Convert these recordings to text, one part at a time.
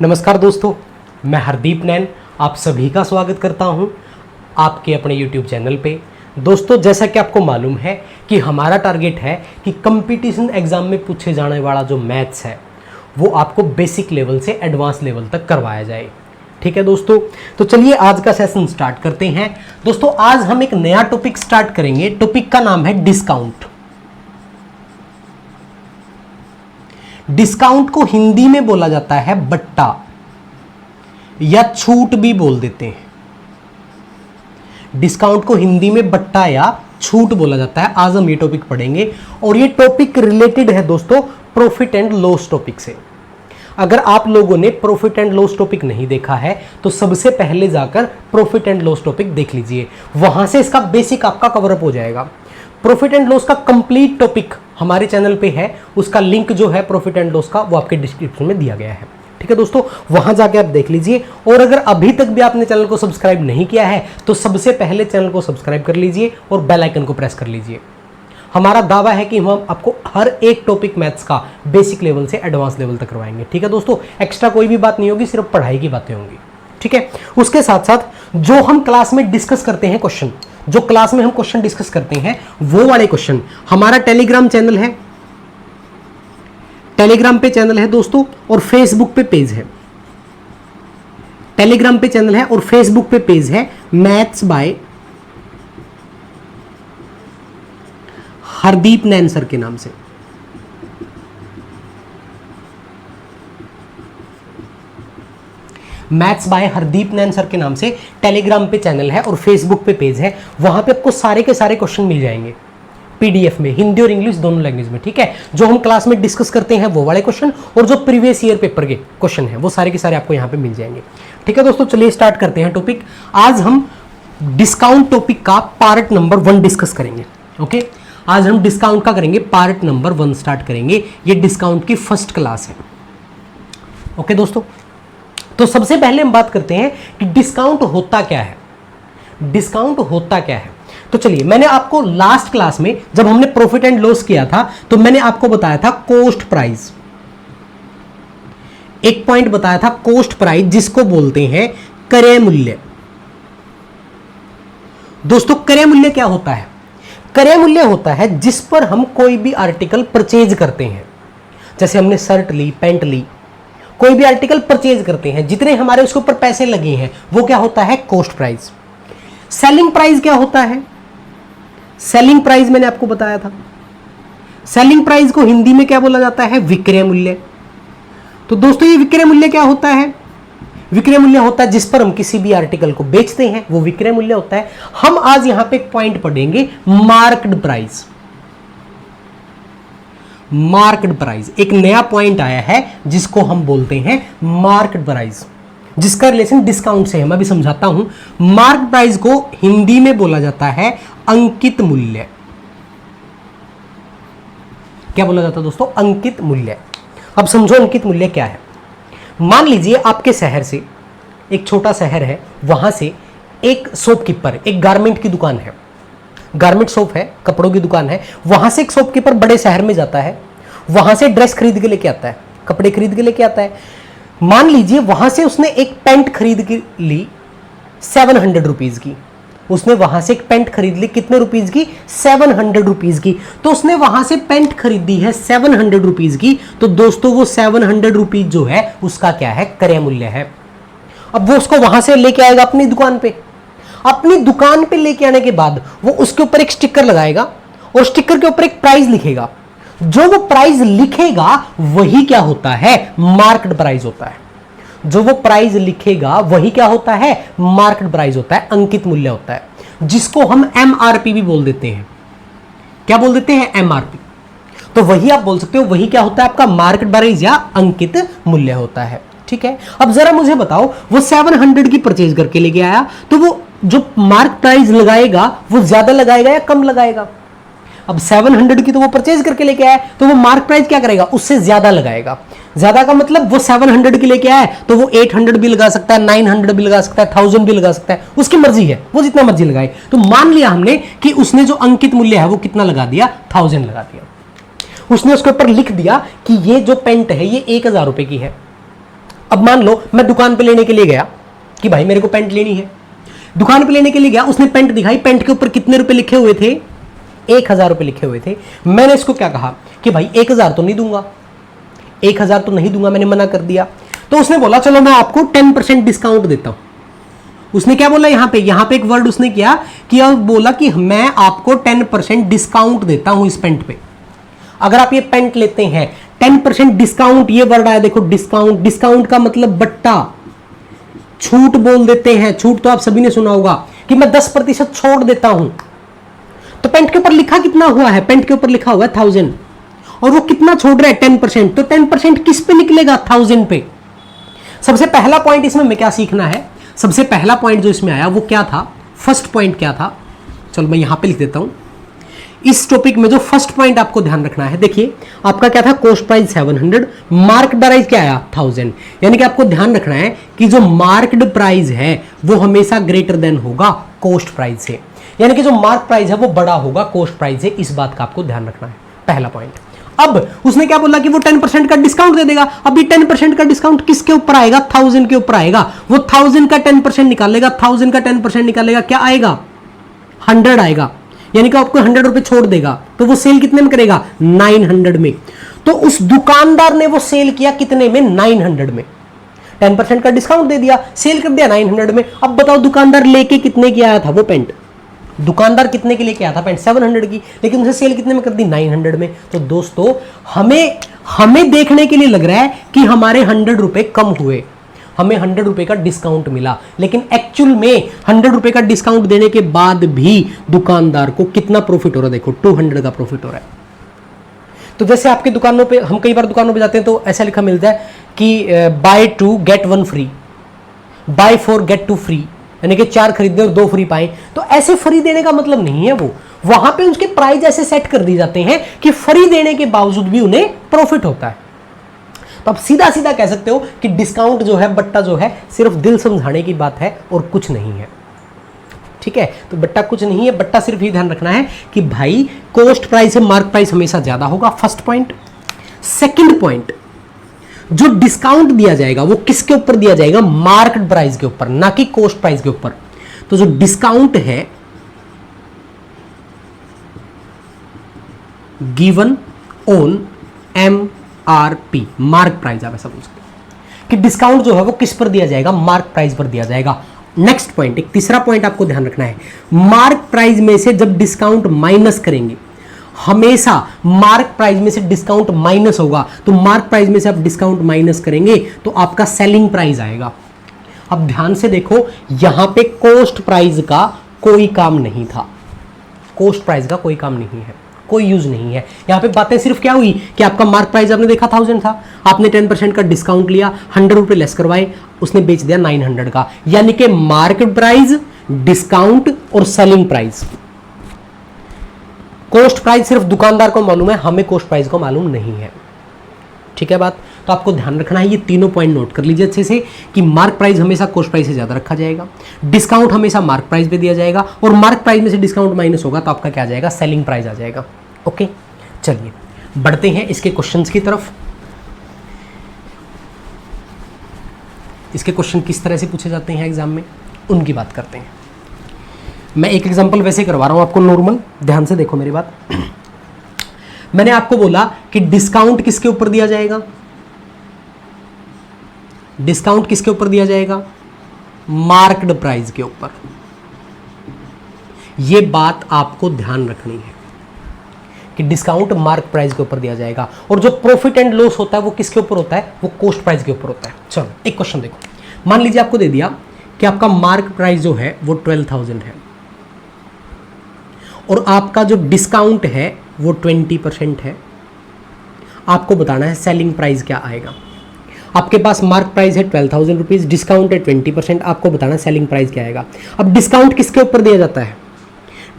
नमस्कार दोस्तों, मैं हरदीप नैन आप सभी का स्वागत करता हूं आपके अपने YouTube चैनल पे। दोस्तों, जैसा कि आपको मालूम है कि हमारा टारगेट है कि कंपटीशन एग्जाम में पूछे जाने वाला जो मैथ्स है वो आपको बेसिक लेवल से एडवांस लेवल तक करवाया जाए। ठीक है दोस्तों, तो चलिए आज का सेशन स्टार्ट करते हैं। दोस्तों, आज हम एक नया टॉपिक स्टार्ट करेंगे। टॉपिक का नाम है डिस्काउंट। डिस्काउंट को हिंदी में बोला जाता है बट्टा या छूट भी बोल देते हैं। डिस्काउंट को हिंदी में बट्टा या छूट बोला जाता है। आज हम ये टॉपिक पढ़ेंगे और ये टॉपिक रिलेटेड है दोस्तों प्रॉफिट एंड लॉस टॉपिक से। अगर आप लोगों ने प्रॉफिट एंड लॉस टॉपिक नहीं देखा है तो सबसे पहले जाकर प्रॉफिट एंड लॉस टॉपिक देख लीजिए, वहां से इसका बेसिक आपका कवरअप हो जाएगा। प्रॉफिट एंड लॉस का कंप्लीट टॉपिक हमारे चैनल पे है, उसका लिंक जो है प्रॉफिट एंड लॉस का वो आपके डिस्क्रिप्शन में दिया गया है। ठीक है दोस्तों, वहां जाके आप देख लीजिए। और अगर अभी तक भी आपने चैनल को सब्सक्राइब नहीं किया है तो सबसे पहले चैनल को सब्सक्राइब कर लीजिए और बेल आइकन को प्रेस कर लीजिए। हमारा दावा है कि हम आपको हर एक टॉपिक मैथ्स का बेसिक लेवल से एडवांस लेवल तक करवाएंगे। ठीक है दोस्तों, एक्स्ट्रा कोई भी बात नहीं होगी, सिर्फ पढ़ाई की बातें होंगी। ठीक है, उसके साथ साथ जो हम क्लास में डिस्कस करते हैं क्वेश्चन, जो क्लास में हम क्वेश्चन डिस्कस करते हैं वो वाले क्वेश्चन हमारा टेलीग्राम चैनल है, टेलीग्राम पे चैनल है दोस्तों, और फेसबुक पे पेज है। टेलीग्राम पे चैनल है और फेसबुक पे पेज है maths by Hardeep Nain sir के नाम से। Maths by Hardeep Nain sir के नाम से टेलीग्राम पे चैनल है और फेसबुक पे पेज है। वहां पे आपको सारे के सारे क्वेश्चन मिल जाएंगे पीडीएफ में, हिंदी और इंग्लिश दोनों लैंग्वेज में। ठीक है, जो हम क्लास में डिस्कस करते हैं वो वाले क्वेश्चन और जो प्रीवियस ईयर पेपर के क्वेश्चन है वो सारे के सारे आपको यहाँ पे मिल जाएंगे। ठीक है दोस्तों, चलिए स्टार्ट करते हैं टॉपिक। आज हम डिस्काउंट टॉपिक का पार्ट नंबर 1 डिस्कस करेंगे। ओके, आज हम डिस्काउंट का करेंगे पार्ट नंबर 1 स्टार्ट करेंगे। ये डिस्काउंट की फर्स्ट क्लास है। ओके दोस्तों, तो सबसे पहले हम बात करते हैं कि डिस्काउंट होता क्या है। डिस्काउंट होता क्या है, तो चलिए, मैंने आपको लास्ट क्लास में जब हमने प्रॉफिट एंड लॉस किया था तो मैंने आपको बताया था कॉस्ट प्राइस। एक पॉइंट बताया था कॉस्ट प्राइस, जिसको बोलते हैं क्रय मूल्य। दोस्तों, क्रय मूल्य क्या होता है? क्रय मूल्य होता है जिस पर हम कोई भी आर्टिकल परचेज करते हैं। जैसे हमने शर्ट ली, पैंट ली, कोई भी आर्टिकल परचेज करते हैं, जितने हमारे उसके ऊपर पैसे लगे हैं वो क्या होता है? Cost price. सेलिंग प्राइस क्या होता है? सेलिंग प्राइस मैंने आपको बताया था। सेलिंग प्राइस को हिंदी में क्या बोला जाता है? विक्रय मूल्य। तो दोस्तों, ये विक्रय मूल्य क्या होता है? विक्रय मूल्य होता है जिस पर हम किसी भी आर्टिकल को बेचते हैं, वो विक्रय मूल्य होता है। हम आज यहां पे एक पॉइंट पढ़ेंगे, मार्केट प्राइस। मार्केट प्राइस एक नया पॉइंट आया है जिसको हम बोलते हैं मार्केट प्राइस, जिसका रिलेशन डिस्काउंट से है। मैं भी समझाता हूं। मार्केट प्राइस को हिंदी में बोला जाता है अंकित मूल्य। क्या बोला जाता है दोस्तों? अंकित मूल्य। अब समझो अंकित मूल्य क्या है। मान लीजिए आपके शहर से, एक छोटा शहर है, वहां से एक शॉपकीपर, एक गारमेंट की दुकान है, गारमेंट शॉप है, कपड़ों की दुकान है, वहां से एक शॉपकीपर बड़े शहर में जाता है, वहां से ड्रेस खरीद के लेके आता है, कपड़े खरीद के लेके आता है। मान लीजिए वहां से उसने एक पैंट खरीद के ली 700 रुपीज की। उसने वहां से एक पैंट खरीद ली कितने रुपीज की? 700 रुपीज की। तो उसने वहां से पैंट खरीदी है 700 रुपीज की। तो दोस्तों, वो 700 रुपीज जो है उसका क्या है? क्रय मूल्य है। अब वो उसको वहां से लेके आएगा अपनी दुकान पे। अपनी दुकान पे लेके आने के बाद वो उसके ऊपर एक स्टिकर लगाएगा और स्टिकर के ऊपर एक प्राइस लिखेगा। जो वो प्राइस लिखेगा वही क्या होता है? मार्केट प्राइस होता है। जो वो प्राइस लिखेगा वही क्या होता है? मार्केट प्राइस होता है, अंकित मूल्य होता है, जिसको हम एमआरपी भी बोल देते हैं। क्या बोल देते हैं? एमआरपी। तो वही आप बोल सकते हो, वही क्या होता है? आपका मार्केट प्राइस या अंकित मूल्य होता है। ठीक है, अब जरा मुझे बताओ, वो 700 की परचेज करके लेके आया, तो वो जो मार्केट प्राइस लगाएगा वो ज्यादा लगाएगा या कम लगाएगा? अब 700 की तो वो परचेज करके लेके आया, तो वो मार्केट प्राइस क्या करेगा? उससे ज्यादा लगाएगा। ज्यादा का मतलब वो 700 की लेके आया तो वो 800 भी लगा सकता है, 900 भी लगा सकता है, 1000 भी लगा सकता है, उसकी मर्जी है, वो जितना मर्जी लगाए। तो मान लिया हमने कि उसने जो अंकित मूल्य है वो कितना लगा दिया? 1000 लगा दिया। उसने उसके ऊपर लिख दिया कि ये जो पेंट है ये 1000 रुपए की है। अब मान लो मैं दुकान पे लेने के लिए गया कि भाई मेरे को पैंट लेनी है, दुकान पे लेने के लिए गया, उसने पैंट दिखाई, पैंट के ऊपर कितने रुपए लिखे हुए थे, 1000 रुपए लिखे हुए थे। मैंने इसको क्या कहा कि भाई 1000 तो नहीं दूंगा, 1000 तो नहीं दूंगा, मैंने मना कर दिया। तो उसने बोला चलो मैं आपको 10% डिस्काउंट देता हूं। उसने क्या बोला यहां पे एक वर्ड उसने किया कि अब बोला कि मैं आपको 10% डिस्काउंट देता हूं इस पैंट पे। अगर आप ये पैंट लेते हैं 10% डिस्काउंट, ये वर्ड आया देखो डिस्काउंट, डिस्काउंट का मतलब बट्टा, छूट बोल देते हैं। छूट तो आप सभी ने सुना होगा कि मैं 10% छोड़ देता हूं। तो पैंट के ऊपर लिखा कितना हुआ है, पैंट के ऊपर लिखा हुआ है 1000 और वो कितना छोड़ रहा है 10%। तो 10% किस पे निकलेगा, 1000 पे। सबसे पहला पॉइंट इसमें हमें क्या सीखना है, सबसे पहला पॉइंट जो इसमें आया वो क्या था, फर्स्ट पॉइंट क्या था, चलो मैं यहां पे लिख देता हूं। इस टॉपिक में जो फर्स्ट पॉइंट आपको ध्यान रखना है, देखिए आपका क्या था, कॉस्ट प्राइस 700, मार्क प्राइस क्या आया 1000। यानी कि आपको ध्यान रखना है कि जो मार्क्ड प्राइस है वो हमेशा ग्रेटर देन होगा कॉस्ट प्राइस से, यानी कि जो मार्क प्राइस है वो बड़ा होगा कॉस्ट प्राइस से। इस बात का आपको ध्यान रखना है, पहला पॉइंट। अब उसने क्या बोला कि वो 10% का डिस्काउंट दे देगा। अभी 10% का डिस्काउंट किसके ऊपर आएगा, 1000 के ऊपर आएगा। वो 1000 का 10% निकालेगा, 1000 का 10% निकालेगा, क्या आएगा 100 आएगा, यानी कि आपको 100 रुपए छोड़ देगा। तो वो सेल कितने में करेगा, 900 में। तो उस दुकानदार ने वो सेल किया कितने में, 900 में। 10% का डिस्काउंट दे दिया, सेल कर दिया 900 में। अब बताओ दुकानदार लेके कितने की आया था वो पैंट, दुकानदार कितने के लेके आया था पैंट, 700 की, लेकिन उसे सेल कितने में कर दी, 900 में। तो दोस्तों हमें देखने के लिए लग रहा है कि हमारे 100 रुपए कम हुए, हमें 100 रुपए का डिस्काउंट मिला, लेकिन एक्चुअल में 100 रुपए का डिस्काउंट देने के बाद भी दुकानदार को कितना प्रॉफिट हो रहा है, देखो 200 का प्रॉफिट हो रहा है। तो जैसे आपकी दुकानों पे, हम कई बार दुकानों पे जाते हैं तो ऐसा लिखा मिलता है कि buy 2 get 1 free, buy 4 get 2 free, यानी कि 4 खरीदने और 2 फ्री पाए। तो ऐसे फ्री देने का मतलब नहीं है, वो वहां पे उसके प्राइस ऐसे सेट कर दी जाते हैं कि फ्री देने के बावजूद भी उन्हें प्रॉफिट होता है। तो आप सीधा सीधा कह सकते हो कि डिस्काउंट जो है, बट्टा जो है, सिर्फ दिल समझाने की बात है और कुछ नहीं है। ठीक है, तो बट्टा कुछ नहीं है, बट्टा सिर्फ ये ध्यान रखना है कि भाई कॉस्ट प्राइस से मार्क प्राइस हमेशा ज्यादा होगा, फर्स्ट पॉइंट। सेकंड पॉइंट, जो डिस्काउंट दिया जाएगा वो किसके ऊपर दिया जाएगा, मार्केट प्राइस के ऊपर, ना कि कॉस्ट प्राइस के ऊपर। तो जो डिस्काउंट है given on MRP, mark price, आप ऐसा बोल सकते हो कि डिस्काउंट जो है वो किस पर दिया जाएगा, मार्क प्राइस पर दिया जाएगा। नेक्स्ट पॉइंट, एक तीसरा पॉइंट आपको ध्यान रखना है, मार्क प्राइस में से जब डिस्काउंट माइनस करेंगे, हमेशा मार्क प्राइस में से डिस्काउंट माइनस होगा। तो मार्क प्राइस में से आप डिस्काउंट माइनस करेंगे तो आपका सेलिंग प्राइस आएगा। अब ध्यान से देखो, यहां पे कॉस्ट प्राइस का कोई काम नहीं था, कॉस्ट प्राइस का कोई काम नहीं है, कोई यूज नहीं है। यहां पे बातें सिर्फ क्या हुई कि आपका मार्क प्राइस आपने देखा 1000 था, आपने 10% का डिस्काउंट लिया, 100 रुपए लेस करवाए, उसने बेच दिया 900 का। यानी कि मार्केट प्राइस, डिस्काउंट और सेलिंग प्राइस। कॉस्ट प्राइस सिर्फ दुकानदार को मालूम है, हमें कॉस्ट प्राइस को मालूम नहीं है। ठीक है बात, तो आपको ध्यान रखना है, ये तीनों पॉइंट नोट कर लीजिए अच्छे से कि मार्क प्राइस हमेशा कॉस्ट प्राइस से ज्यादा रखा जाएगा, डिस्काउंट हमेशा मार्क प्राइस पे दिया जाएगा, और मार्क प्राइस में से डिस्काउंट माइनस होगा तो आपका क्या आ जाएगा, सेलिंग प्राइस आ जाएगा। ओके, चलिए बढ़ते हैं इसके क्वेश्चंस की तरफ। इसके क्वेश्चन किस तरह से पूछे जाते हैं एग्जाम में, उनकी बात करते हैं। मैं एक एग्जांपल वैसे करवा रहा हूं आपको नॉर्मल, ध्यान से देखो मेरी बात। मैंने आपको बोला कि डिस्काउंट किसके ऊपर दिया जाएगा, डिस्काउंट किसके ऊपर दिया जाएगा, मार्क्ड प्राइस के ऊपर। यह बात आपको ध्यान रखनी है कि डिस्काउंट मार्क प्राइस के ऊपर दिया जाएगा, और जो प्रॉफिट एंड लॉस होता है वो किसके ऊपर होता है, वो कॉस्ट प्राइस के ऊपर होता है। चलो एक क्वेश्चन देखो, मान लीजिए आपको दे दिया कि आपका मार्क प्राइस जो है वो 12,000 है और आपका जो डिस्काउंट है वो 20% है। आपको बताना है सेलिंग प्राइस क्या आएगा। आपके पास मार्क प्राइस है 12,000 रुपीज, डिस्काउंट है 20%, आपको बताना सेलिंग प्राइस क्या आएगा। अब डिस्काउंट किसके ऊपर दिया जाता है,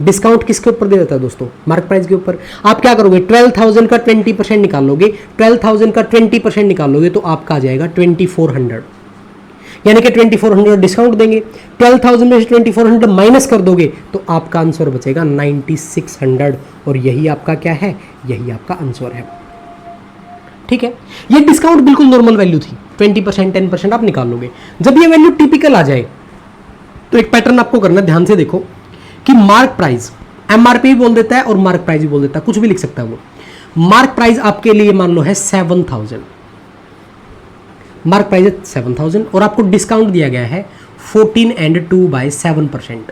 डिस्काउंट किसके ऊपर दिया जाता है दोस्तों, मार्क प्राइस के ऊपर। आप क्या करोगे, 12,000 का 20% निकालोगे, 12,000 का 20% निकालोगे तो आपका आ जाएगा 2400, यानी कि 2400 डिस्काउंट देंगे, 12,000 में से 2400 माइनस कर दोगे तो आपका आंसर बचेगा 9600, और यही आपका क्या है, यही आपका आंसर है। ठीक है, ये डिस्काउंट बिल्कुल नॉर्मल वैल्यू थी, 20%, 10% आप निकाल लोगे। जब ये वैल्यू टिपिकल आ जाए तो एक पैटर्न आपको करना है, ध्यान से देखो कि मार्क प्राइस एमआरपी भी बोल देता है और मार्क प्राइस भी बोल देता है, कुछ भी लिख सकता है वो। मार्क प्राइस आपके लिए मान लो है 7000, मार्क प्राइस है 7000 और आपको डिस्काउंट दिया गया है 14 and 2/7%।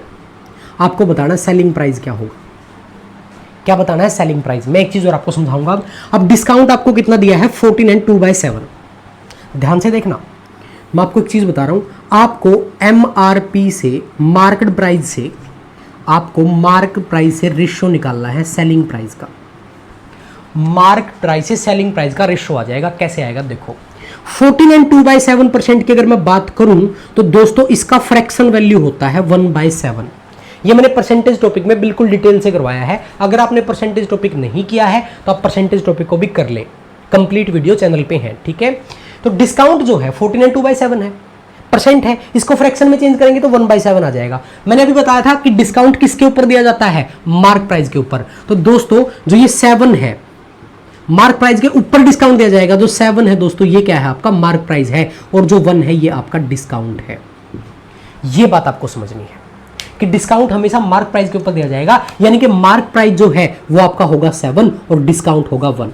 आपको बताना सेलिंग प्राइस क्या होगा, क्या बताना है सेलिंग प्राइस। मैं एक चीज और आपको समझाऊंगा। अब डिस्काउंट आपको कितना दिया है 14 and 2/7। ध्यान से देखना, मैं आपको एक चीज बता रहा हूं, आपको एमआरपी से मार्केट प्राइस से आपको मार्क प्राइस से रेशियो निकालना है सेलिंग प्राइस का। मार्क प्राइस से सेलिंग प्राइस का रेशियो आ जाएगा। कैसे आएगा देखो, 14 and 2/7% की अगर मैं बात करूं तो दोस्तों इसका फ्रैक्शन वैल्यू होता है 1/7। ये मैंने परसेंटेज टॉपिक में बिल्कुल डिटेल से करवाया है। अगर आपने परसेंटेज टॉपिक नहीं किया है तो आप परसेंटेज टॉपिक को भी कर ले, कंप्लीट वीडियो चैनल पे है, ठीक है। तो डिस्काउंट जो है 14 and 2/7 है, परसेंट है, इसको फ्रैक्शन में चेंज करेंगे तो 1/7 आ जाएगा। मैंने अभी बताया था कि डिस्काउंट किसके ऊपर दिया जाता है, मार्क प्राइस के ऊपर। तो दोस्तों जो ये 7 है मार्क प्राइस के ऊपर डिस्काउंट दिया जाएगा। जो 7 है दोस्तों ये क्या है, आपका मार्क प्राइस है, और जो 1 है ये आपका डिस्काउंट है। ये बात आपको समझनी है कि डिस्काउंट हमेशा मार्क प्राइस के ऊपर दिया जाएगा, यानी कि मार्क प्राइस जो है वो आपका होगा 7 और डिस्काउंट होगा 1।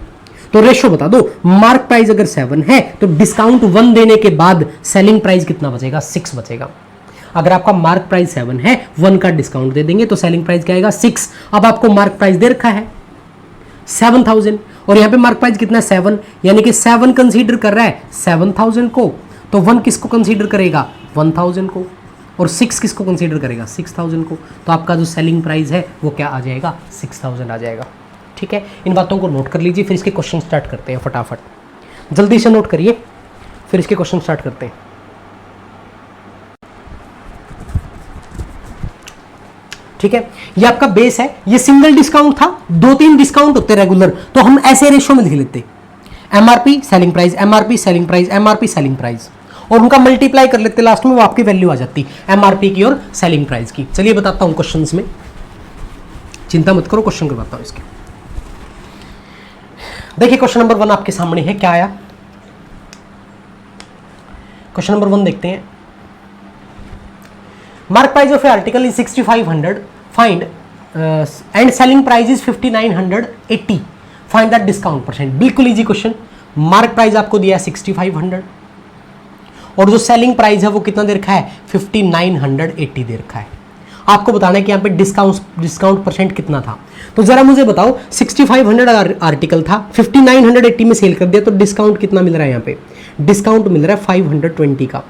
तो रेशो बता दो, मार्क प्राइस अगर 7 है तो डिस्काउंट 1 देने के बाद सेलिंग प्राइस कितना बचेगा, 6 बचेगा। अगर आपका मार्क प्राइस 7 है, 1 का डिस्काउंट दे देंगे तो सेलिंग प्राइस क्या आएगा, 6। अब आपको मार्क प्राइस दे रखा है 7000 और यहाँ पे मार्क प्राइस कितना है 7, यानी कि 7 कंसीडर कर रहा है 7000 को, तो 1 किसको कंसीडर करेगा 1000 को, और 6 किसको कंसीडर करेगा 6000 को। तो आपका जो सेलिंग प्राइस है वो क्या आ जाएगा, 6000 आ जाएगा। ठीक है, इन बातों को नोट कर लीजिए, फिर इसके क्वेश्चन स्टार्ट करते हैं फटाफट। जल्दी से नोट करिए, फिर इसके क्वेश्चन स्टार्ट करते हैं। ठीक है, ये आपका बेस है, ये सिंगल डिस्काउंट था, 2-3 डिस्काउंट होते रेगुलर, तो हम ऐसे रेशियो में लिख लेते, MRP selling price, MRP selling price, MRP selling price, और उनका मल्टीप्लाई कर लेते लास्ट में, वो आपकी वैल्यू आ जाती एमआरपी की और सेलिंग प्राइस की। चलिए बताता हूं क्वेश्चंस में, चिंता मत करो, क्वेश्चन करवाता हूं इसके। देखिए क्वेश्चन नंबर 1 आपके सामने है, क्या आया क्वेश्चन नंबर 1 देखते हैं। Mark price of a article is 6500, find and selling price is 5980, find that discount percent. बिल्कुल इजी क्वेश्चन। मार्क प्राइस आपको दिया है 6500 और जो सेलिंग प्राइस है वो कितना दे रखा है 5980 दे रखा है। आपको बताना है कि यहाँ पे डिस्काउंट परसेंट कितना था। तो जरा मुझे बताओ, 6500 आर्टिकल था, 5980 में सेल कर दिया, तो डिस्काउंट कितना मिल रहा है यहाँ पे, डिस्काउंट मिल रहा है 520 का।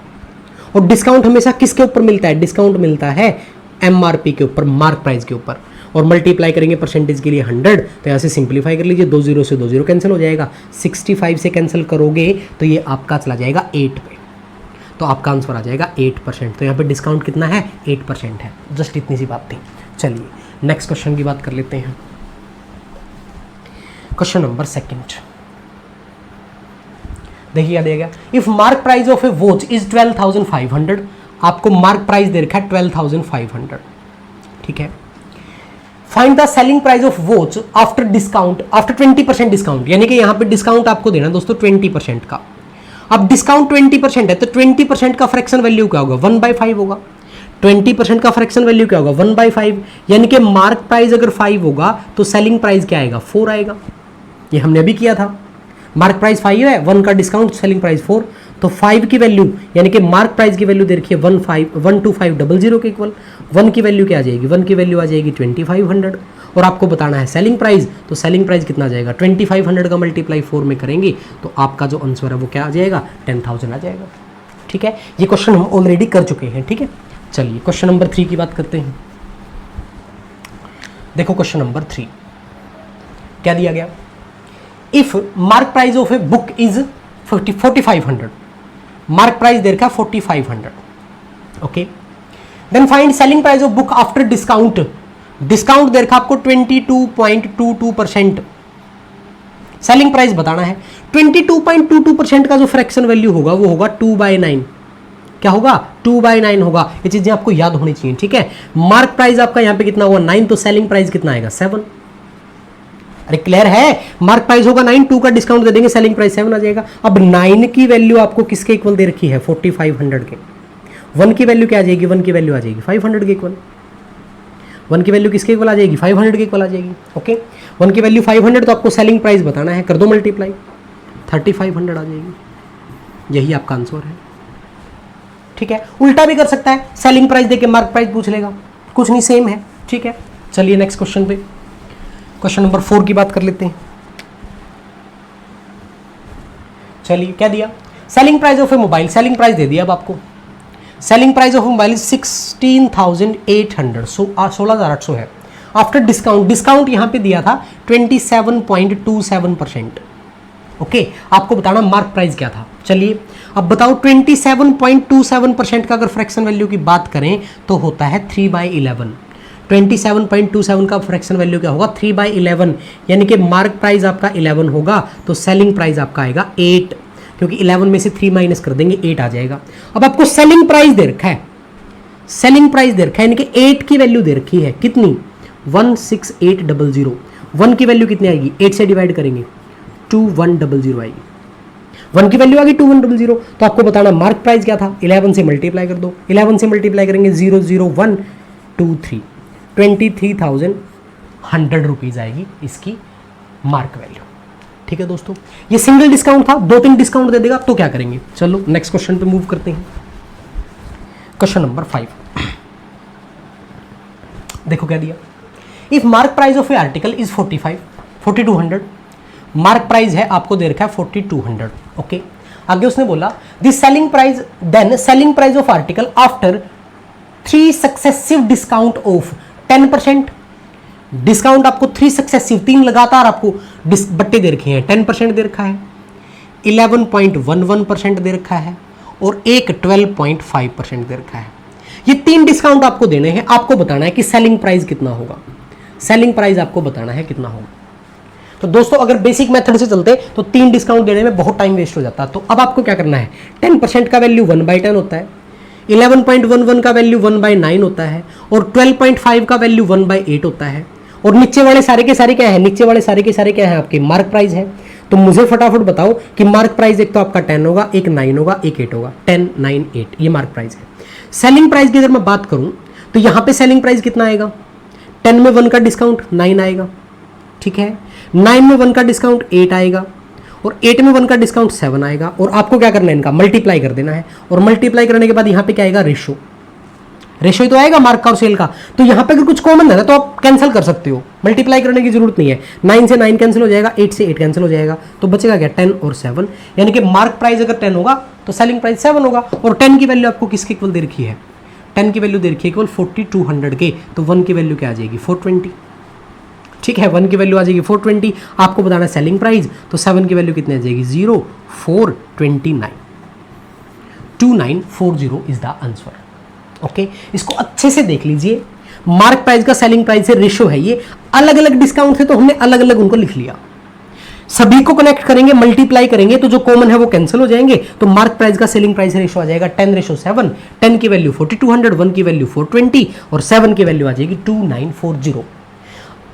और डिस्काउंट हमेशा किसके ऊपर मिलता है, डिस्काउंट मिलता है एमआरपी के ऊपर, मार्क प्राइस के ऊपर। और मल्टीप्लाई करेंगे परसेंटेज के लिए 100, तो यहाँ से सिंप्लीफाई कर लीजिए, 2 0 से 2 0 कैंसिल हो जाएगा, 65 से कैंसिल करोगे तो ये आपका चला जाएगा 8 पे, तो आपका आंसर आ जाएगा 8%। तो यहाँ पे डिस्काउंट कितना है 8% है। जस्ट इतनी सी बात थी। चलिए नेक्स्ट क्वेश्चन की बात कर लेते हैं। क्वेश्चन नंबर 2 देखिए क्या दिया गया, if mark price of A watch is 12,500, आपको मार्क प्राइस दे रखा है 12,500, ठीक है। Find the selling price of watch after discount, after 20% discount, यानी कि यहाँ पे डिस्काउंट आपको देना दोस्तों 20% का। अब डिस्काउंट 20% है तो 20% का फ्रैक्शन वैल्यू क्या होगा, 1/5 होगा। 20% का फ्रैक्शन वैल्यू क्या होगा 1/5, यानी कि मार्क प्राइस अगर 5 होगा तो सेलिंग प्राइस क्या आएगा 4 आएगा। ये हमने अभी किया था, मार्क प्राइस 5 है, 1 का डिस्काउंट, सेलिंग प्राइस 4, तो 5 की वैल्यू यानी कि मार्क प्राइस की वैल्यू दे रखी है 12500 के इक्वल। 1 की वैल्यू क्या आ जाएगी, 1 की वैल्यू आ जाएगी 2500, और आपको बताना है सेलिंग प्राइस, तो सेलिंग प्राइस कितना आ जाएगा 2500 का मल्टीप्लाई 4 में करेंगे तो आपका जो आंसर है वो क्या आ जाएगा 10,000 आ जाएगा। ठीक है, ये क्वेश्चन हम ऑलरेडी कर चुके हैं। ठीक है, चलिए क्वेश्चन नंबर 3 की बात करते हैं। देखो क्वेश्चन नंबर 3 क्या दिया गया, if mark price of a book is 4500, mark price दे रखा 4500, okay. Then find selling price of book after discount, discount दे रखा आपको 22.22%, सेलिंग प्राइस बताना है। 22.22% का जो फ्रैक्शन वैल्यू होगा वो होगा 2/9, क्या होगा 2/9 होगा। ये चीजें आपको याद होनी चाहिए। ठीक है, मार्क प्राइस आपका यहाँ पे कितना हुआ 9, तो सेलिंग प्राइस कितना आएगा 7। अरे क्लियर है, मार्क प्राइस होगा 9, 2 का डिस्काउंट दे देंगे, सेलिंग प्राइस 7 आ जाएगा। अब 9 की वैल्यू आपको किसके इक्वल दे रखी है, 4500 के। 1 की वैल्यू क्या आ जाएगी, 1 की वैल्यू आ जाएगी 500 के इक्वल। 1 की वैल्यू किसके इक्वल आ जाएगी, 500 के इक्वल आ जाएगी। ओके, 1 की वैल्यू 500, तो आपको सेलिंग प्राइस बताना है, कर दो मल्टीप्लाई, 3500 आ जाएगी। यही आपका आंसर है। ठीक है, उल्टा भी कर सकता है, सेलिंग प्राइस देके मार्क प्राइस पूछ लेगा, कुछ नहीं, सेम है। ठीक है, चलिए नेक्स्ट क्वेश्चन पे, क्वेश्चन नंबर 4 की बात कर लेते हैं। चलिए क्या दिया, selling price of a mobile, selling price दे दिया अब आपको। सेलिंग प्राइस ऑफ मोबाइल 16,800, 16,800 है। आफ्टर डिस्काउंट, डिस्काउंट यहां पे दिया था 27.27%। ओके, आपको बताना मार्क प्राइस क्या था। चलिए अब बताओ, 27.27% का अगर फ्रैक्शन वैल्यू की बात करें तो होता है 3/11। 27.27 का फ्रैक्शन वैल्यू क्या होगा, 3/11, यानी कि मार्क प्राइस आपका 11 होगा, तो सेलिंग प्राइस आपका आएगा 8, क्योंकि 11 में से 3 माइनस कर देंगे, 8 आ जाएगा। अब आपको सेलिंग प्राइस दे रखा है, सेलिंग प्राइस दे रखा है, यानी कि 8 की वैल्यू दे रखी है, कितनी, 16800। 1 की वैल्यू कितनी आएगी, 8 से डिवाइड करेंगे, 2100 आएगी। 1 की वैल्यू आ गई 2100, तो आपको बताना मार्क प्राइस क्या था, 11 से मल्टीप्लाई कर दो, 11 से मल्टीप्लाई करेंगे 00123, 23,100 रुपीज़ आएगी इसकी मार्क वैल्यू। ठीक है दोस्तों, ये सिंगल डिस्काउंट था, 2-3 डिस्काउंट दे देगा, तो क्या करेंगे। चलो नेक्स्ट क्वेश्चन पे मूव करते हैं, क्वेश्चन नंबर 5। देखो क्या दिया, if mark price of a article is 4200, mark price है आपको दे रखा है 4200। ओके, आगे उसने बोला this selling price, then selling price of article after 3 successive discount of 10%। Discount आपको 3 सक्सेसिव, 3 लगातार आपको बट्टे दे रखे हैं, 10% दे रखा है, 11.11% दे रखा है, और एक 12.5% दे रखा है। ये 3 डिस्काउंट आपको देने हैं, आपको बताना है कि सेलिंग प्राइस कितना होगा, सेलिंग प्राइस आपको बताना है कितना होगा। तो दोस्तों अगर बेसिक मेथड से चलते तो 3 डिस्काउंट देने में बहुत टाइम वेस्ट हो जाता। तो अब आपको क्या करना है, 10% का वैल्यू 1/10 होता है, 11.11 का वैल्यू 1/9 होता है, और 12.5 का वैल्यू 1/8 होता है, और नीचे वाले सारे के सारे क्या है, नीचे वाले सारे के सारे क्या है, आपके मार्क प्राइस है। तो मुझे फटाफट बताओ कि मार्क प्राइस एक तो आपका 10 होगा, एक 9 होगा, एक 8 होगा, 10, 9, 8, ये मार्क प्राइस है। सेलिंग प्राइस की अगर मैं बात करूं तो यहां पे सेलिंग प्राइस कितना आएगा, 10 में 1 का डिस्काउंट 9 आएगा, ठीक है, 9 में 1 का डिस्काउंट 8 आएगा, और 8 में 1 का डिस्काउंट 7 आएगा, और आपको क्या करना है, इनका मल्टीप्लाई कर देना है, और मल्टीप्लाई करने के बाद यहाँ पे क्या आएगा, रेशो, रेशो ही तो आएगा मार्क का और सेल का। तो यहाँ पे अगर कुछ कॉमन है ना तो आप कैंसिल कर सकते हो, मल्टीप्लाई करने की जरूरत नहीं है, 9 से 9 कैंसिल हो जाएगा, 8 से 8 कैंसिल हो जाएगा, तो बचेगा क्या, 10 और 7, यानी कि मार्क प्राइस अगर 10 होगा तो सेलिंग प्राइस 7 होगा। और 10 की वैल्यू आपको किसके इक्वल दे रखी है, 10 की वैल्यू दे रखी है केवल 4200 के, तो 1 की वैल्यू क्या आ जाएगी, 420। ठीक है, 1 की वैल्यू आ जाएगी 420, आपको बताना है सेलिंग प्राइस, तो 7 की वैल्यू कितनी आ जाएगी, 0429, 2940 इज द आंसर। ओके, इसको अच्छे से देख लीजिए, मार्क प्राइस का सेलिंग प्राइस से रेशो है, ये अलग अलग डिस्काउंट थे तो हमने अलग अलग उनको लिख लिया, सभी को कनेक्ट करेंगे, मल्टीप्लाई करेंगे तो जो कॉमन है वो कैंसिल हो जाएंगे, तो मार्क प्राइस का सेलिंग प्राइस रेशो आ जाएगा 10:7, 10 की वैल्यू 4200, 1 की वैल्यू 420, और 7 की वैल्यू आ जाएगी 2940।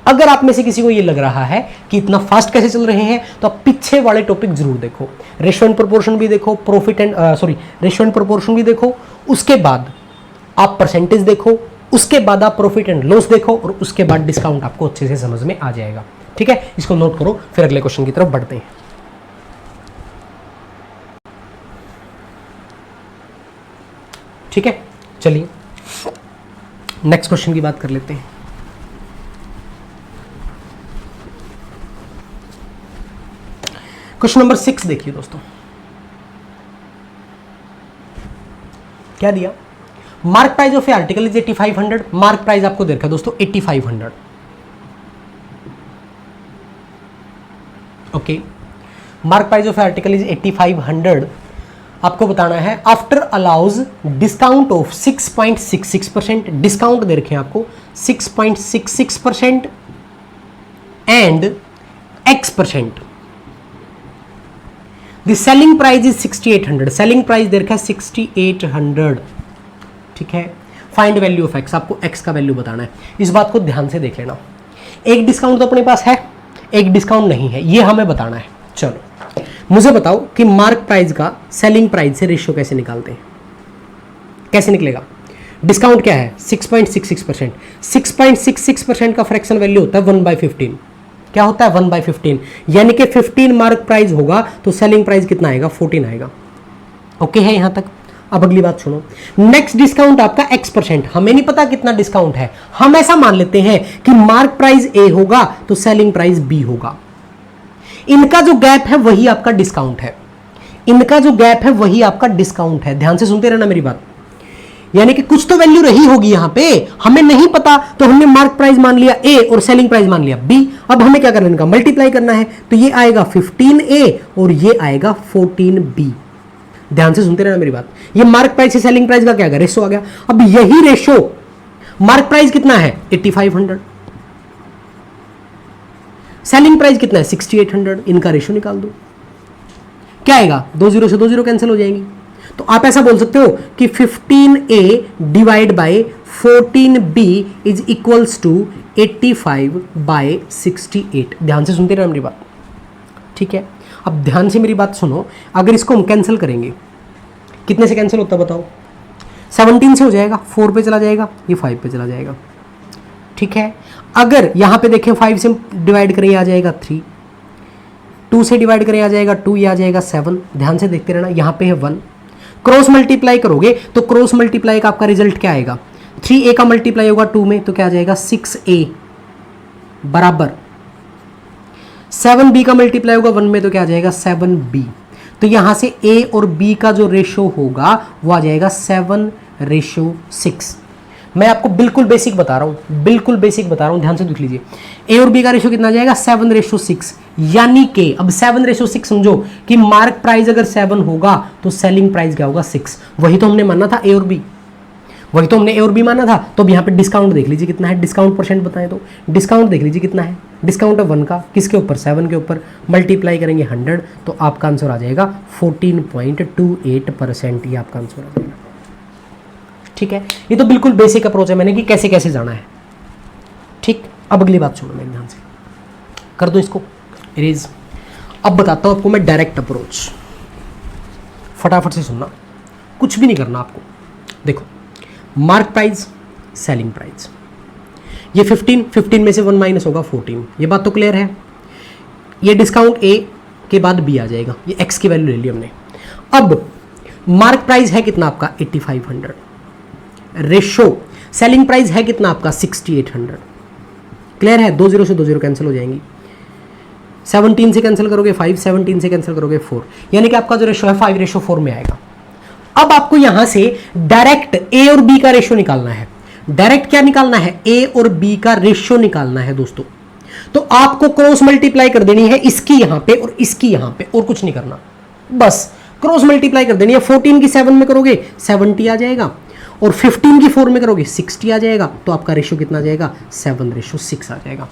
अगर आप में से किसी को ये लग रहा है कि इतना फास्ट कैसे चल रहे हैं, तो आप पीछे वाले टॉपिक जरूर देखो, रेशो एंड प्रोपोर्शन भी देखो, profit and ratio and proportion भी देखो, उसके बाद आप परसेंटेज देखो, उसके बाद आप प्रॉफिट एंड लॉस देखो, और उसके बाद डिस्काउंट आपको अच्छे से समझ में आ जाएगा। ठीक है, इसको नोट करो, फिर अगले क्वेश्चन की तरफ बढ़ते हैं। ठीक है, चलिए नेक्स्ट क्वेश्चन की बात कर लेते हैं। क्वेश्चन नंबर 6 देखिए दोस्तों, क्या दिया, mark price of a article is 8500, mark price आपको दे रखा है दोस्तों 8500। Okay, mark price of a article is 8500, आपको बताना है after allows discount of 6.66%, discount दे रखे हैं आपको 6.66% and X%। The selling price is 6800, selling price दे रखा है 6800। ठीक है, फाइंड वैल्यू ऑफ X, आपको X का वैल्यू बताना है। इस बात को ध्यान से देख लेना, एक डिस्काउंट तो अपने पास है, एक डिस्काउंट नहीं है, ये हमें बताना है। चलो मुझे बताओ कि मार्क प्राइस का सेलिंग प्राइस से रेशियो कैसे निकालते हैं, कैसे निकलेगा। डिस्काउंट क्या है 6.66%, 6.66% का फ्रैक्शन वैल्यू होता है 1/15। क्या होता है 1/15, यानी कि 15 मार्क प्राइस होगा तो सेलिंग प्राइस कितना आएगा 14 आएगा। ओके है यहां तक। अब अगली बात सुनो, नेक्स्ट डिस्काउंट आपका x%, हमें नहीं पता कितना डिस्काउंट है, हम ऐसा मान लेते हैं कि मार्क प्राइस A होगा तो सेलिंग प्राइस B होगा। इनका जो गैप है वही आपका डिस्काउंट है, इनका जो गैप है वही आपका डिस्काउंट है। ध्यान से सुनते रहना मेरी बात, यानी कि कुछ तो वैल्यू रही होगी यहां पे, हमें नहीं पता तो हमने मार्क प्राइस मान लिया A और सेलिंग प्राइस मान लिया B। अब हमें क्या करना है, इनका मल्टीप्लाई करना है, तो ये आएगा 15A और ये आएगा 14B। ध्यान से सुनते रहना मेरी बात, ये मार्क प्राइस से सेलिंग प्राइस का क्या आएगा रेशो आ गया। अब यही रेशो मार्क प्राइस कितना है 8500, सेलिंग प्राइस कितना है 6800, इनका रेशो निकाल दो, क्या आएगा 2 0 से 2 0 कैंसिल हो जाएंगी। तो आप ऐसा बोल सकते हो कि 15A divide by 14B is equals to 85/68। ध्यान से सुनते रहना मेरी बात, ठीक है। अब ध्यान से मेरी बात सुनो, अगर इसको हम कैंसिल करेंगे, कितने से कैंसिल होता है बताओ, 17 से हो जाएगा, 4 पे चला जाएगा, ये 5 पे चला जाएगा, ठीक है। अगर यहां पे देखें 5 से डिवाइड करें आ जाएगा 3, 2 से डिवाइड करें आ जाएगा 2, ये आ जाएगा 7। ध्यान से देखते रहना, यहां पे है 1, क्रॉस मल्टीप्लाई करोगे तो क्रॉस मल्टीप्लाई का आपका रिजल्ट क्या आएगा, 3A का मल्टीप्लाई होगा 2 में तो क्या आ जाएगा 6A बराबर 7B का मल्टीप्लाई होगा 1 में तो क्या आ जाएगा 7B। तो यहां से A और B का जो रेशो होगा वो आ जाएगा 7:6। मैं आपको बिल्कुल बेसिक बता रहा हूं, बिल्कुल बेसिक बता रहा हूं, ध्यान से देख लीजिए। A और B का रेशो कितना आ जाएगा 7:6, यानी कि अब 7:6 समझो कि मार्क प्राइस अगर 7 होगा तो सेलिंग प्राइस क्या होगा 6। वही तो हमने माना था A और B, वही तो हमने A और B माना था। तो अब यहाँ पे डिस्काउंट देख लीजिए कितना है, डिस्काउंट परसेंट बताएं तो डिस्काउंट देख लीजिए कितना है, डिस्काउंट है 1 का, किसके ऊपर 7 के ऊपर, मल्टीप्लाई करेंगे 100 तो आपका आंसर आ जाएगा 14.28%, ये आपका आंसर आ जाएगा, ठीक है। ये तो बिल्कुल बेसिक अप्रोच है मैंने कि कैसे कैसे जाना है, ठीक। अब अगली बात सुनो मेरे ध्यान से, कर दो इसको इरेज। अब बताता हूँ आपको मैं डायरेक्ट अप्रोच, फटाफट से सुनना, कुछ भी नहीं करना आपको। देखो मार्क प्राइस सेलिंग प्राइस, ये 15 में से 1 माइनस होगा 14, ये बात तो क्लियर है। ये डिस्काउंट A के बाद B आ जाएगा, ये X की वैल्यू ले ली हमने। अब मार्क प्राइस है कितना आपका 8500, रेशो सेलिंग प्राइस है कितना आपका 6800, क्लियर है। 2 0 से 2 0 कैंसिल हो जाएंगी, 17 से कैंसिल करोगे 5, 17 से कैंसिल करोगे 4, यानी कि आपका जो रेशो है 5:4 में आएगा। अब आपको यहां से डायरेक्ट A और B का रेशो निकालना है। डायरेक्ट क्या निकालना है, A और B का रेशो निकालना है दोस्तों। तो आपको क्रॉस मल्टीप्लाई कर देनी है इसकी यहां पे और इसकी यहां पे, और कुछ नहीं करना, बस क्रॉस मल्टीप्लाई कर देनी है। 14 की 7 में करोगे 70 आ जाएगा और 15 की 4 में करोगे 60 आ जाएगा, तो आपका रेशो कितना आ जाएगा 7:6 आ जाएगा।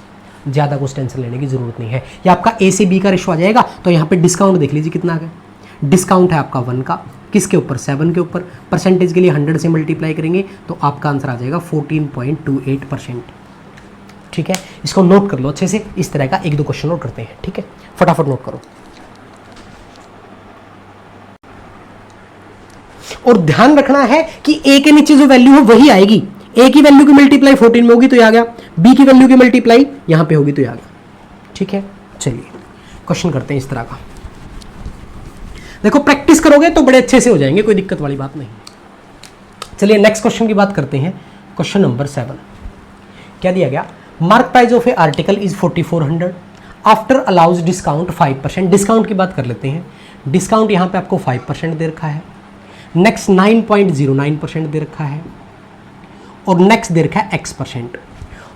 ज़्यादा कुछ टेंशन लेने की जरूरत नहीं है, या आपका A से B का रेशो आ जाएगा। तो यहाँ पे डिस्काउंट देख लीजिए कितना आ गया, डिस्काउंट है आपका 1 का, किसके ऊपर 7 के ऊपर, परसेंटेज के लिए 100 से मल्टीप्लाई करेंगे तो आपका आंसर आ जाएगा 14.28%, ठीक है। इसको नोट कर लो अच्छे से, इस तरह का 1-2 क्वेश्चन नोट करते हैं, ठीक है, फटाफट नोट करो। और ध्यान रखना है कि A के नीचे जो वैल्यू है वही आएगी। A की वैल्यू की मल्टीप्लाई 14 में होगी तो ये आ गया, B की वैल्यू की मल्टीप्लाई यहां पे होगी तो ये आ गया, ठीक है। चलिए क्वेश्चन करते हैं इस तरह का, देखो प्रैक्टिस करोगे तो बड़े अच्छे से हो जाएंगे, कोई दिक्कत वाली बात नहीं। चलिए नेक्स्ट क्वेश्चन की बात करते हैं, क्वेश्चन नंबर 7। क्या दिया गया, mark price of a article is 4400 after allows discount 5%। Discount की बात कर लेते हैं, डिस्काउंट यहाँ पे आपको 5% दे रखा है, नेक्स्ट 9.09% दे रखा है, और नेक्स्ट दे रखा है x%,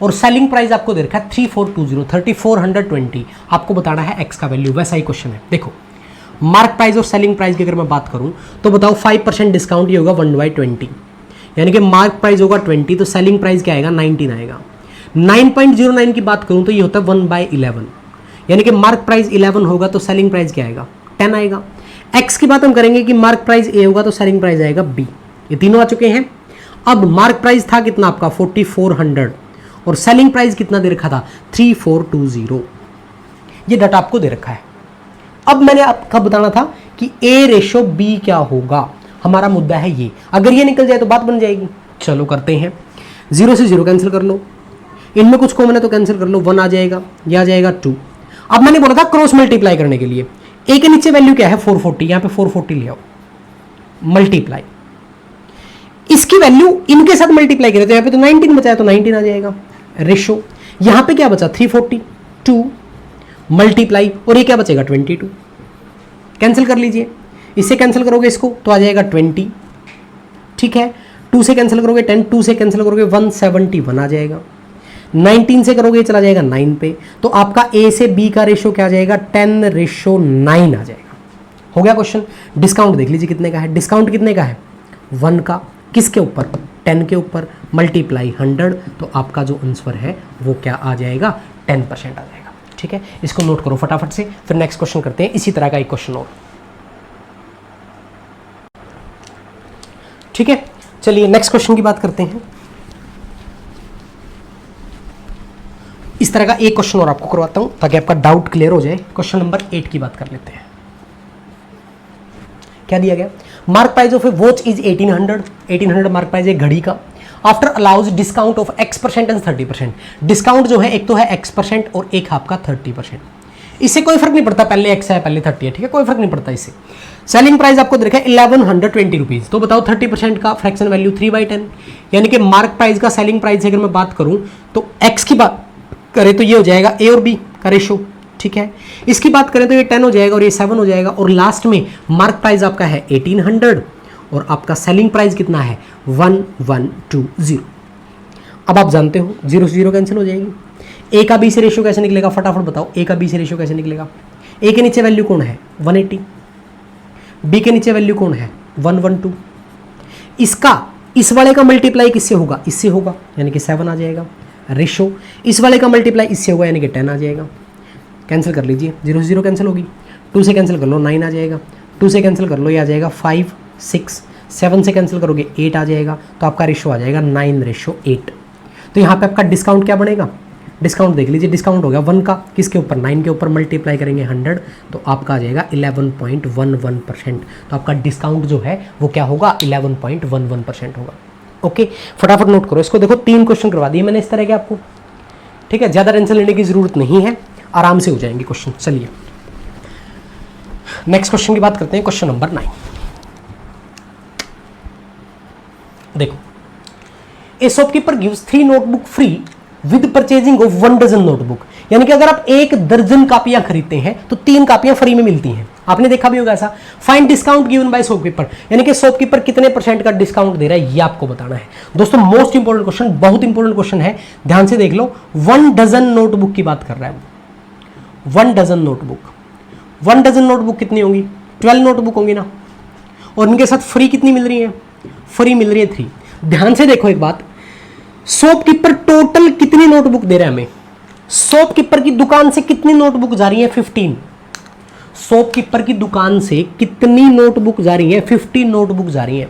और सेलिंग प्राइस आपको दे रखा है 3420 आपको बताना है x का वैल्यू। वैसा ही क्वेश्चन है, देखो मार्क प्राइस और सेलिंग प्राइस की अगर मैं बात करूं तो बताओ 5% डिस्काउंट ये होगा 1/20, यानी कि मार्क प्राइस होगा 20 तो सेलिंग प्राइस क्या आएगा 19 आएगा। 9.09 की बात करूं तो ये होता है 1/11, यानी कि मार्क प्राइस 11 होगा तो सेलिंग प्राइस क्या आएगा 10 आएगा। एक्स की बात हम करेंगे कि मार्क प्राइस ए होगा तो सेलिंग प्राइस आएगा बी, ये तीनों आ चुके हैं। अब मार्क प्राइस था कितना आपका 4400 और सेलिंग प्राइस कितना दे रखा था 3420, ये डाटा आपको दे रखा है। अब मैंने आपको बताना था कि A रेशो B क्या होगा, हमारा मुद्दा है ये। अगर ये निकल जाए तो बात बन जाएगी। चलो करते हैं, 0 से 0 कैंसिल कर लो, इनमें कुछ कॉमन है तो कैंसिल कर लो, 1 आ जाएगा, यह आ जाएगा 2। अब मैंने बोला था क्रॉस मल्टीप्लाई करने के लिए, A के नीचे वैल्यू क्या है 440, यहां पे 440 ले आओ, मल्टीप्लाई, इसकी वैल्यू इनके साथ मल्टीप्लाई करें तो यहां पे तो 19 बचा है तो 19 आ जाएगा। रेशो यहां पे क्या बचा 342 मल्टीप्लाई, और ये क्या बचेगा 22, कैंसिल कर लीजिए, इससे कैंसिल करोगे इसको तो आ जाएगा 20, ठीक है। 2 से कैंसिल करोगे 10, 2 से कैंसिल करोगे 171 आ जाएगा, 19 से करोगे चला जाएगा 9 पे, तो आपका A से B का रेशो क्या आ जाएगा 10:9 आ जाएगा। हो गया क्वेश्चन। डिस्काउंट देख लीजिए कितने का है, डिस्काउंट कितने का है 1 का, किसके ऊपर 10 के ऊपर, मल्टीप्लाई 100, तो आपका जो आंसर है वो क्या आ जाएगा 10% आ जाएगा। ठीक है, इसको नोट करो फटाफट से, फिर नेक्स्ट क्वेश्चन करते हैं इसी तरह का एक क्वेश्चन और। ठीक है, चलिए नेक्स्ट क्वेश्चन की बात करते हैं। इस तरह का एक क्वेश्चन और आपको करवाता हूं ताकि आपका डाउट क्लियर हो जाए। क्वेश्चन नंबर 8 की बात कर लेते हैं। क्या दिया गया, mark price of A watch is 1800 mark price है घड़ी का, after allows discount of X% and 30%। Discount जो है एक तो है X% और एक आपका 30%। इससे कोई फर्क नहीं पड़ता पहले X है पहले 30 है, ठीक है, कोई फर्क नहीं पड़ता इससे। सेलिंग प्राइस आपको देखा 1120 रुपीज, तो बताओ 30% का फ्रैक्शन वैल्यू 3/10, यानी कि मार्क प्राइस का सेलिंग प्राइस अगर मैं बात करूं तो X की बात करें तो ये हो जाएगा A और B का रेशो, ठीक है। इसकी बात करें तो ये 10 हो जाएगा और ये 7 हो जाएगा, और लास्ट में मार्क प्राइस आपका है 1800 और आपका सेलिंग प्राइस कितना है 1120। अब आप जानते हो 0 से 0 कैंसिल हो जाएगी। A का B से रेशियो कैसे निकलेगा, फटाफट बताओ, A का B से रेशियो कैसे निकलेगा। A के नीचे वैल्यू कौन है 180, B के नीचे वैल्यू कौन है 112, इसका इस वाले का मल्टीप्लाई किससे होगा, इससे होगा, यानी कि 7 आ जाएगा रेशो, इस वाले का मल्टीप्लाई इससे होगा यानी कि 10 आ जाएगा। कैंसिल कर लीजिए, 0 से 0 कैंसिल होगी, 2 से कैंसिल कर लो 9 आ जाएगा, 2 से कैंसिल कर लो ये आ जाएगा 5 6, 7 से कैंसिल करोगे 8 आ जाएगा, तो आपका रेशो आ जाएगा 9:8। तो यहाँ पे आपका डिस्काउंट क्या बनेगा, डिस्काउंट देख लीजिए, डिस्काउंट हो गया 1 का, किसके ऊपर 9 के ऊपर, मल्टीप्लाई करेंगे 100 तो आपका आ जाएगा 11.11%। तो आपका डिस्काउंट जो है वो क्या होगा 11.11% होगा। ओके, फटाफट नोट करो इसको। देखो 3 क्वेश्चन करवा दिए मैंने इस तरह के आपको, ठीक है, ज़्यादा टेंशन लेने की जरूरत नहीं है, आराम से हो जाएंगे क्वेश्चन। चलिए नेक्स्ट क्वेश्चन की बात करते हैं, क्वेश्चन नंबर 9। देखो, a shopkeeper gives 3 notebook free with purchasing of 1 dozen notebook, यानी कि अगर आप 1 दर्जन कापियां खरीदते हैं तो 3 कापियां फ्री में मिलती हैं। आपने देखा भी होगा ऐसा। Find discount given by shopkeeper, यानी कि शॉपकीपर कितने % का डिस्काउंट दे रहा है ये आपको बताना है। दोस्तों मोस्ट इंपोर्टेंट क्वेश्चन, बहुत इंपोर्टेंट क्वेश्चन है, ध्यान से देख लो। 1 डजन नोटबुक की बात कर रहा है, 1 डजन नोटबुक। 1 डजन नोटबुक कितनी होंगी, 12 नोटबुक होंगी ना, और इनके साथ फ्री कितनी मिल रही है, फ्री मिल रही है 3। ध्यान से देखो एक बात, शॉपकीपर टोटल कितनी नोटबुक दे रहा है हमें, शॉपकीपर की दुकान से कितनी नोटबुक जा रही है 15, शॉपकीपर की दुकान से कितनी नोटबुक जा रही है 15 नोटबुक जा रही है,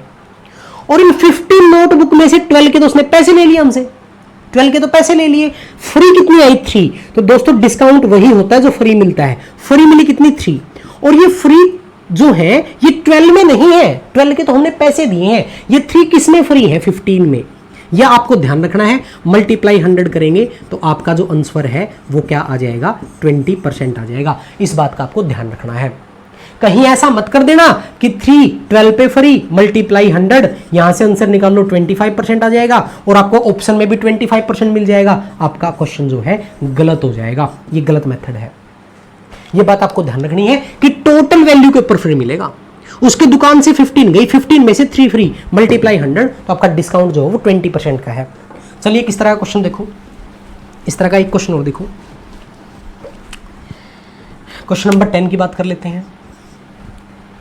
और इन 15 नोटबुक में से 12 के तो उसने पैसे ले लिए हमसे, 12 के तो पैसे ले लिए, फ्री कितनी आई 3। तो दोस्तों डिस्काउंट वही होता है जो फ्री मिलता है, फ्री मिली कितनी 3, और ये फ्री जो है ये 12 में नहीं है, 12 के तो हमने पैसे दिए हैं, ये 3 किस में फ्री है 15 में, यह आपको ध्यान रखना है। मल्टीप्लाई 100 करेंगे तो आपका जो आंसर है वो क्या आ जाएगा 20% आ जाएगा। इस बात का आपको ध्यान रखना है, कहीं ऐसा मत कर देना कि 3 12 पे फ्री मल्टीप्लाई 100, यहां से आंसर निकाल लो 25% आ जाएगा और आपको ऑप्शन में भी 25% मिल जाएगा। आपका क्वेश्चन जो है गलत हो जाएगा, ये गलत मेथड है। ये बात आपको ध्यान रखनी है कि टोटल वैल्यू के ऊपर फ्री मिलेगा, उसकी दुकान से 15 गई, 15 में से 3 फ्री, मल्टीप्लाई 100, तो आपका डिस्काउंट जो है वो 20% का है। चलिए किस तरह का क्वेश्चन देखो, इस तरह का एक क्वेश्चन और देखो, क्वेश्चन नंबर 10 की बात कर लेते हैं।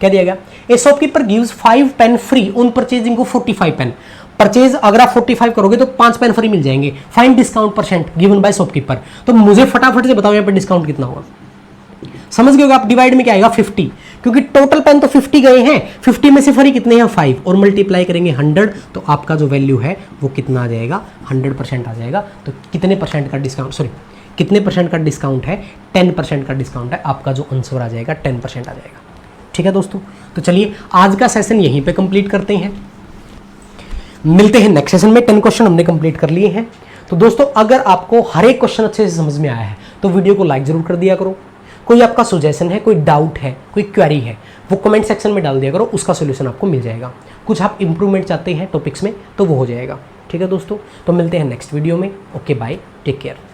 क्या दिया गया, a shopkeeper gives 5 pen free on purchasing of 45 pen. Purchase अगर आप 45 करोगे तो 5 पेन फ्री मिल जाएंगे। Find discount % given by shopkeeper, तो मुझे फटाफट से बताओ यहाँ पर डिस्काउंट कितना होगा। समझ गए आप, डिवाइड में क्या आएगा 50, क्योंकि टोटल पेन तो 50 गए हैं, 50 में से फ्री कितने हैं 5, और मल्टीप्लाई करेंगे 100 तो आपका जो वैल्यू है वो कितना आ जाएगा 100% आ जाएगा। तो कितने % का डिस्काउंट, सॉरी कितने % का डिस्काउंट है? 10% का डिस्काउंट है। आपका जो आंसर आ जाएगा 10% आ जाएगा। ठीक है दोस्तों, तो चलिए आज का सेशन यहीं पे कंप्लीट करते हैं, मिलते हैं नेक्स्ट सेशन में। 10 क्वेश्चन हमने कंप्लीट कर लिए हैं। तो दोस्तों अगर आपको हर एक क्वेश्चन अच्छे से समझ में आया है तो वीडियो को लाइक जरूर कर दिया करो। कोई आपका सुजेशन है, कोई डाउट है, कोई क्वेरी है, वो कमेंट सेक्शन में डाल दिया करो, उसका सोल्यूशन आपको मिल जाएगा। कुछ आप इंप्रूवमेंट चाहते हैं टॉपिक्स में तो वो हो जाएगा। ठीक है दोस्तों, तो मिलते हैं नेक्स्ट वीडियो में। Okay bye, take care.